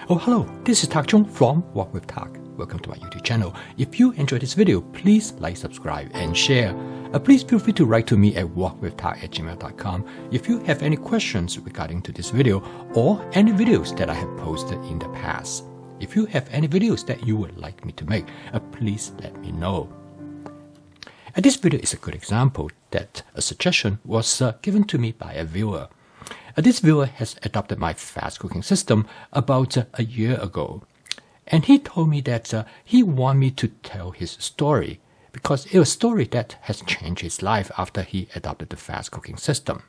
Oh, hello, this is Tak Chung from Walk with Tak. Welcome to my YouTube channel. If you enjoyed this video, please like, subscribe, and share. Please feel free to write to me at walkwithtak@gmail.com if you have any questions regarding to this video or any videos that I have posted in the past. If you have any videos that you would like me to make, please let me know. This video is a good example that a suggestion was given to me by a viewer. This viewer has adopted my fast cooking system about a year ago. And he told me that he wanted me to tell his story because it was a story that has changed his life after he adopted the fast cooking system.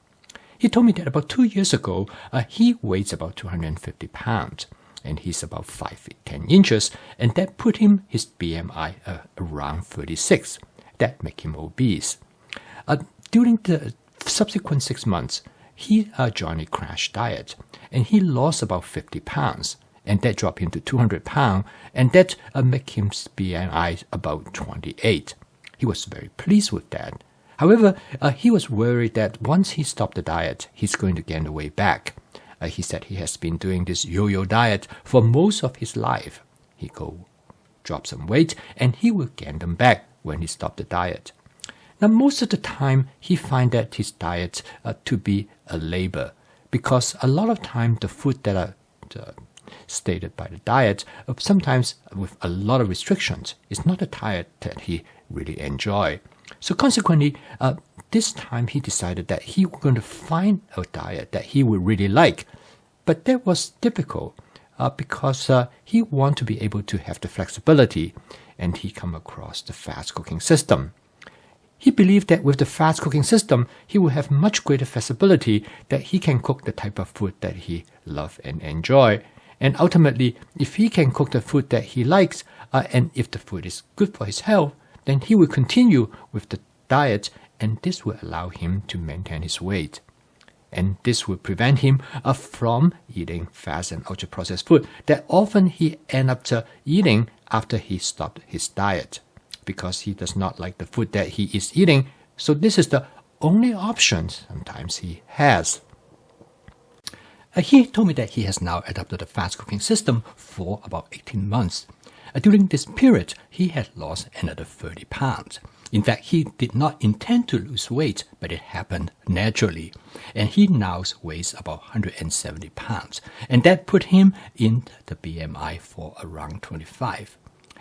He told me that about 2 years ago, he weighs about 250 pounds and he's about 5 feet 10 inches, and that put him his BMI around 36. That make him obese. During the subsequent 6 months, he joined a crash diet, and he lost about 50 pounds, and that dropped him to 200 pounds, and that make him BMI about 28. He was very pleased with that. However, he was worried that once he stopped the diet, he's going to gain the weight back. He said he has been doing this yo-yo diet for most of his life. He go drop some weight, and he will gain them back when he stopped the diet. Now, most of the time, he finds that his diet to be a labor because a lot of time the food that are stated by the diet, sometimes with a lot of restrictions, is not a diet that he really enjoy. So consequently, this time he decided that he was going to find a diet that he would really like. But that was difficult because he wanted to be able to have the flexibility, and he come across the fast cooking system. He believed that with the fast cooking system, he will have much greater flexibility that he can cook the type of food that he loves and enjoy. And ultimately, if he can cook the food that he likes, and if the food is good for his health, then he will continue with the diet, and this will allow him to maintain his weight. And this will prevent him from eating fast and ultra-processed food that often he ends up eating after he stopped his diet, because he does not like the food that he is eating. So this is the only option sometimes he has. He told me that he has now adopted a fast cooking system for about 18 months. During this period, he had lost another 30 pounds. In fact, he did not intend to lose weight, but it happened naturally. And he now weighs about 170 pounds. And that put him in the BMI for around 25.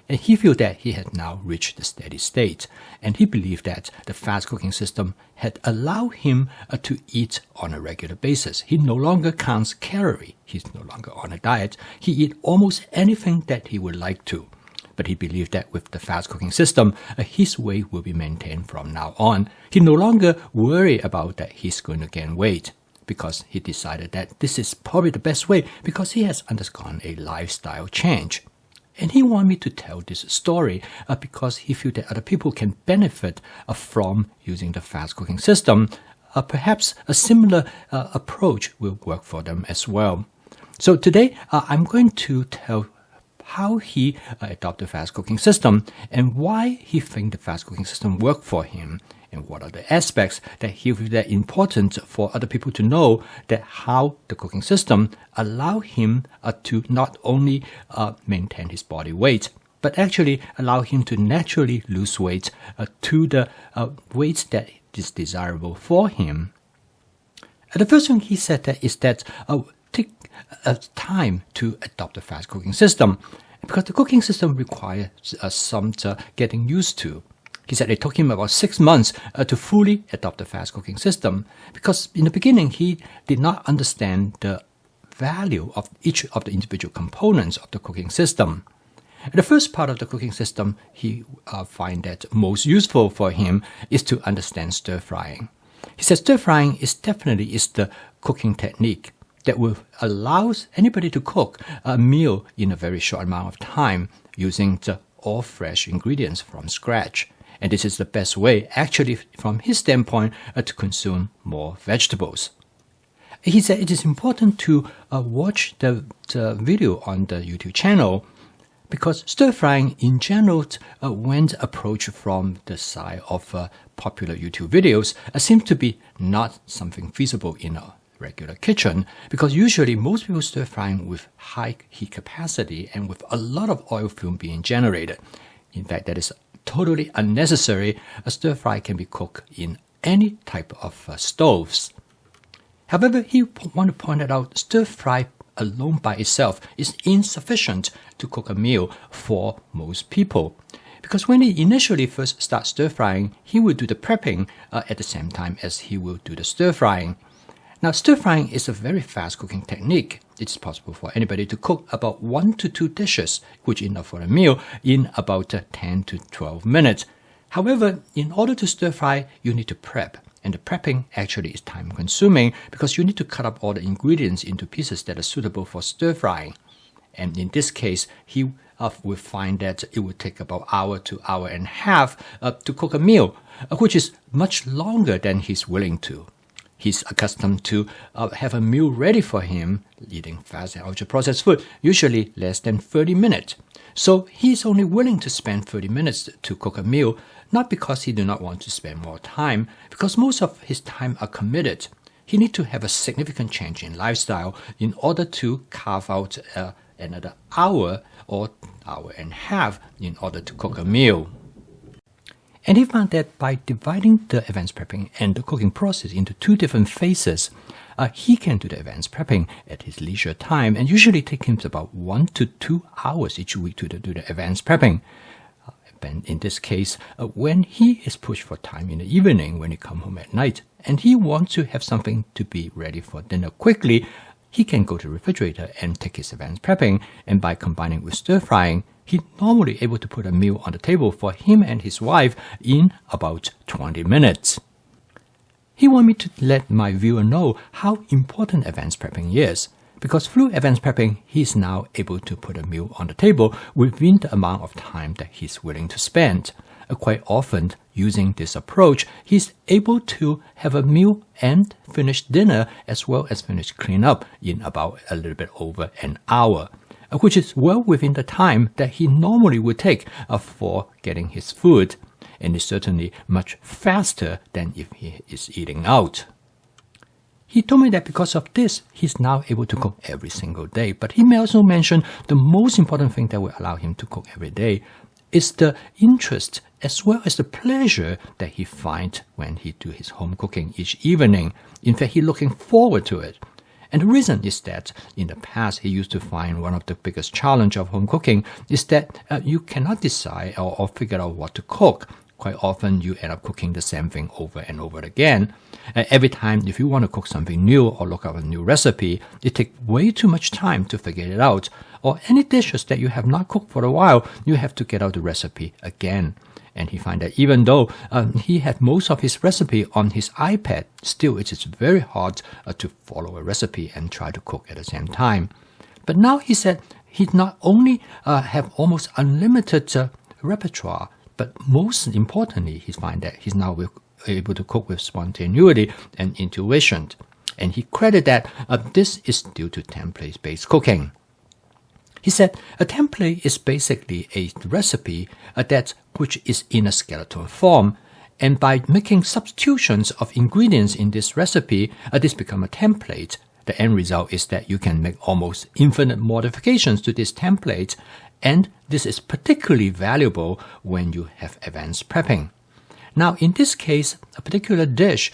And he felt that he had now reached the steady state, and he believed that the fast cooking system had allowed him to eat on a regular basis. He no longer counts calories. He's no longer on a diet. He eats almost anything that he would like to. But he believed that with the fast cooking system, his weight will be maintained from now on. He no longer worry about that he's going to gain weight, because he decided that this is probably the best way because he has undergone a lifestyle change. And he wanted me to tell this story because he felt that other people can benefit from using the fast cooking system. Perhaps a similar approach will work for them as well. So today, I'm going to tell how he adopted the fast cooking system and why he thinks the fast cooking system worked for him, and what are the aspects that he feels that important for other people to know, that how the cooking system allow him to not only maintain his body weight, but actually allow him to naturally lose weight to the weight that is desirable for him. The first thing he said that is that take time to adopt the fast cooking system, because the cooking system requires some getting used to. He said it took him about 6 months to fully adopt the fast cooking system, because in the beginning he did not understand the value of each of the individual components of the cooking system. The first part of the cooking system he find that most useful for him is to understand stir frying. He said stir frying is definitely the cooking technique that will allow anybody to cook a meal in a very short amount of time using all fresh ingredients from scratch. And this is the best way, actually, from his standpoint, to consume more vegetables. He said it is important to watch the video on the YouTube channel, because stir frying in general, when approached from the side of popular YouTube videos, seems to be not something feasible in regular kitchen, because usually most people stir frying with high heat capacity and with a lot of oil film being generated. In fact, that is totally unnecessary. A stir fry can be cooked in any type of stoves. However, he want to point out stir fry alone by itself is insufficient to cook a meal for most people. Because when he initially first starts stir frying, he will do the prepping at the same time as he will do the stir frying. Now, stir frying is a very fast cooking technique. It's possible for anybody to cook about 1 to 2 dishes, which is enough for a meal, in about 10 to 12 minutes. However, in order to stir fry, you need to prep. And the prepping actually is time consuming because you need to cut up all the ingredients into pieces that are suitable for stir frying. And in this case, he will find that it would take about an hour to hour and a half to cook a meal, which is much longer than he's willing to. He's accustomed to have a meal ready for him, eating fast and ultra-processed food, usually less than 30 minutes. So he's only willing to spend 30 minutes to cook a meal, not because he do not want to spend more time, because most of his time are committed. He needs to have a significant change in lifestyle in order to carve out another hour or hour and a half in order to cook a meal. And he found that by dividing the advanced prepping and the cooking process into 2 different phases, he can do the advanced prepping at his leisure time and usually take him about 1 to 2 hours each week to do the advanced prepping. And in this case, when he is pushed for time in the evening when he comes home at night and he wants to have something to be ready for dinner quickly, he can go to the refrigerator and take his advanced prepping, and by combining with stir frying, he's normally able to put a meal on the table for him and his wife in about 20 minutes. He wanted me to let my viewer know how important advanced prepping is, because through advanced prepping, he's now able to put a meal on the table within the amount of time that he's willing to spend. Quite often, using this approach, he's able to have a meal and finish dinner as well as finish cleanup in about a little bit over an hour, which is well within the time that he normally would take for getting his food, and is certainly much faster than if he is eating out. He told me that because of this, he's now able to cook every single day, but he may also mention the most important thing that will allow him to cook every day is the interest as well as the pleasure that he finds when he do his home cooking each evening. In fact, he's looking forward to it. And the reason is that in the past, he used to find one of the biggest challenge of home cooking is that you cannot decide or figure out what to cook. Quite often, you end up cooking the same thing over and over again. Every time, if you want to cook something new or look up a new recipe, it takes way too much time to figure it out. Or any dishes that you have not cooked for a while, you have to get out the recipe again. And he find that even though he had most of his recipe on his iPad, still it is very hard to follow a recipe and try to cook at the same time. But now he said he not only have almost unlimited repertoire, but most importantly, he find that he's now able to cook with spontaneity and intuition. And he credited that this is due to template-based cooking. He said a template is basically a recipe which is in a skeleton form, and by making substitutions of ingredients in this recipe, this becomes a template. The end result is that you can make almost infinite modifications to this template, and this is particularly valuable when you have advanced prepping. Now, in this case, a particular dish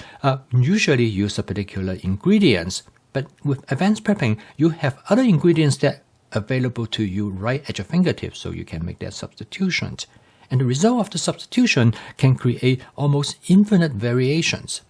usually uses a particular ingredients, but with advanced prepping, you have other ingredients that available to you right at your fingertips, so you can make that substitutions. And the result of the substitution can create almost infinite variations.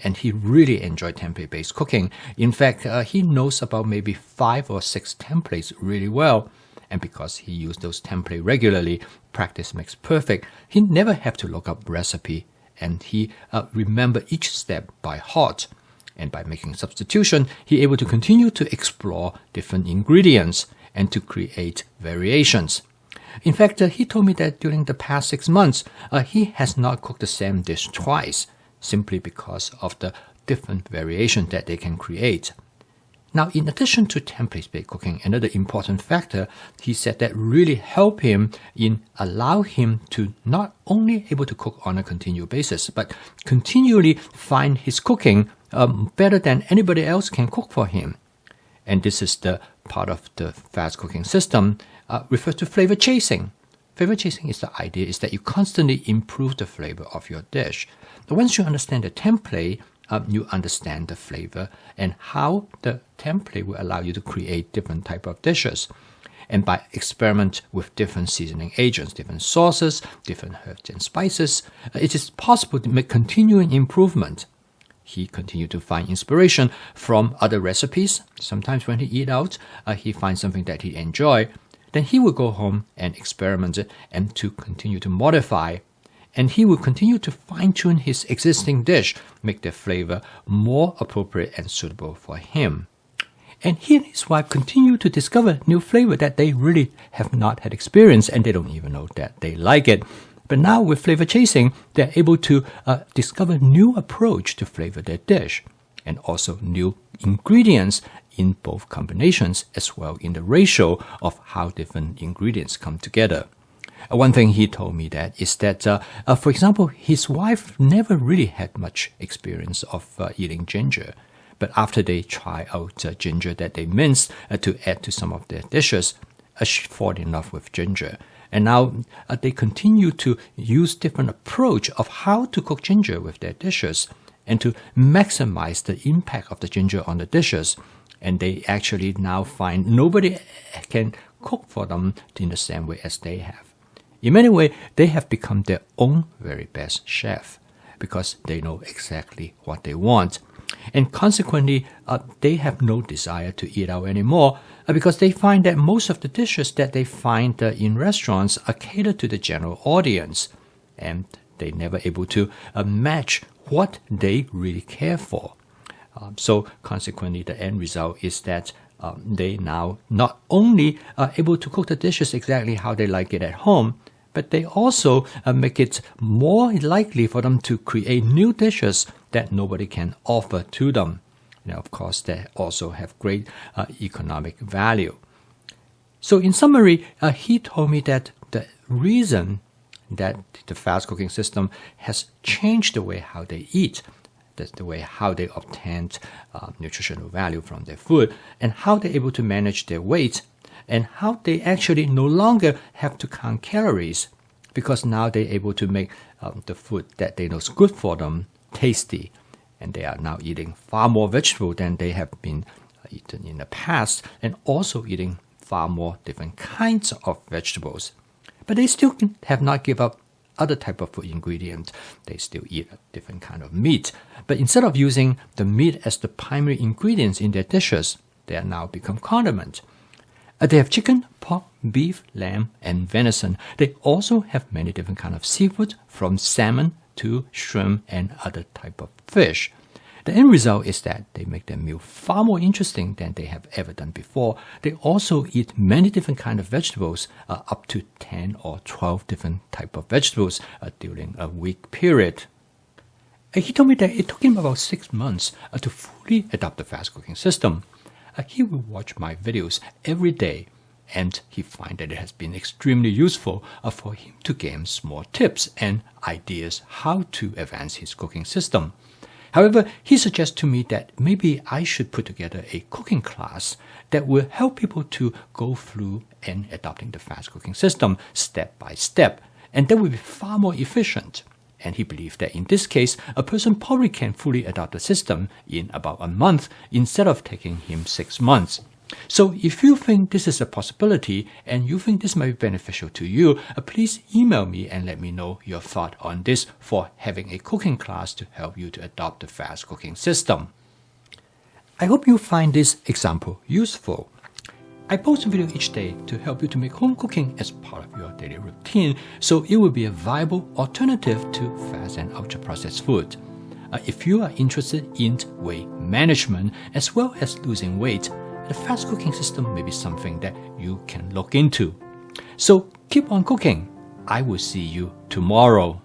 And he really enjoyed template-based cooking. In fact, he knows about maybe 5 or 6 templates really well. And because he used those templates regularly, practice makes perfect. He never have to look up recipe, and he remember each step by heart. And by making substitution, he able to continue to explore different ingredients and to create variations. In fact, he told me that during the past 6 months, he has not cooked the same dish twice, simply because of the different variations that they can create. Now, in addition to template-based cooking, another important factor, he said that really helped him in allow him to not only able to cook on a continual basis, but continually find his cooking better than anybody else can cook for him. And this is the part of the fast cooking system refers to flavor chasing. Flavor chasing is the idea is that you constantly improve the flavor of your dish. Once you understand the template, you understand the flavor and how the template will allow you to create different type of dishes. And by experiment with different seasoning agents, different sauces, different herbs and spices, it is possible to make continuing improvement. He continued to find inspiration from other recipes. Sometimes when he eat out, he finds something that he enjoy. Then he will go home and experiment it and to continue to modify. And he will continue to fine-tune his existing dish, make the flavor more appropriate and suitable for him. And he and his wife continue to discover new flavor that they really have not had experience, and they don't even know that they like it. But now with flavor chasing, they're able to discover new approach to flavor their dish, and also new ingredients in both combinations as well in the ratio of how different ingredients come together. One thing he told me that is that, for example, his wife never really had much experience of eating ginger. But after they try out ginger that they minced to add to some of their dishes, she fall in love with ginger. And now they continue to use different approach of how to cook ginger with their dishes and to maximize the impact of the ginger on the dishes. And they actually now find nobody can cook for them in the same way as they have. In many ways, they have become their own very best chef because they know exactly what they want. And consequently, they have no desire to eat out anymore because they find that most of the dishes that they find in restaurants are catered to the general audience. And they're never able to match what they really care for. So consequently, the end result is that they now not only are able to cook the dishes exactly how they like it at home, but they also make it more likely for them to create new dishes that nobody can offer to them. Now, of course, they also have great economic value. So in summary, he told me that the reason that the fast cooking system has changed the way how they eat, that's the way how they obtain nutritional value from their food, and how they're able to manage their weight, and how they actually no longer have to count calories because now they're able to make the food that they know is good for them tasty. And they are now eating far more vegetable than they have been eaten in the past, and also eating far more different kinds of vegetables. But they still have not given up other type of food ingredient. They still eat a different kind of meat. But instead of using the meat as the primary ingredients in their dishes, they are now become condiment. They have chicken, pork, beef, lamb, and venison. They also have many different kinds of seafood, from salmon to shrimp and other type of fish. The end result is that they make their meal far more interesting than they have ever done before. They also eat many different kinds of vegetables, up to 10 or 12 different type of vegetables during a week period. He told me that it took him about 6 months to fully adopt the fast cooking system. He will watch my videos every day, and he finds that it has been extremely useful for him to gain small tips and ideas how to advance his cooking system. However, he suggests to me that maybe I should put together a cooking class that will help people to go through and adopting the fast cooking system step by step, and that will be far more efficient. And he believed that in this case, a person probably can fully adopt the system in about a month instead of taking him 6 months. So if you think this is a possibility and you think this might be beneficial to you, please email me and let me know your thought on this for having a cooking class to help you to adopt the fast cooking system. I hope you find this example useful. I post a video each day to help you to make home cooking as part of your daily routine, so it will be a viable alternative to fast and ultra-processed food. If you are interested in weight management as well as losing weight, the fast cooking system may be something that you can look into. So keep on cooking. I will see you tomorrow.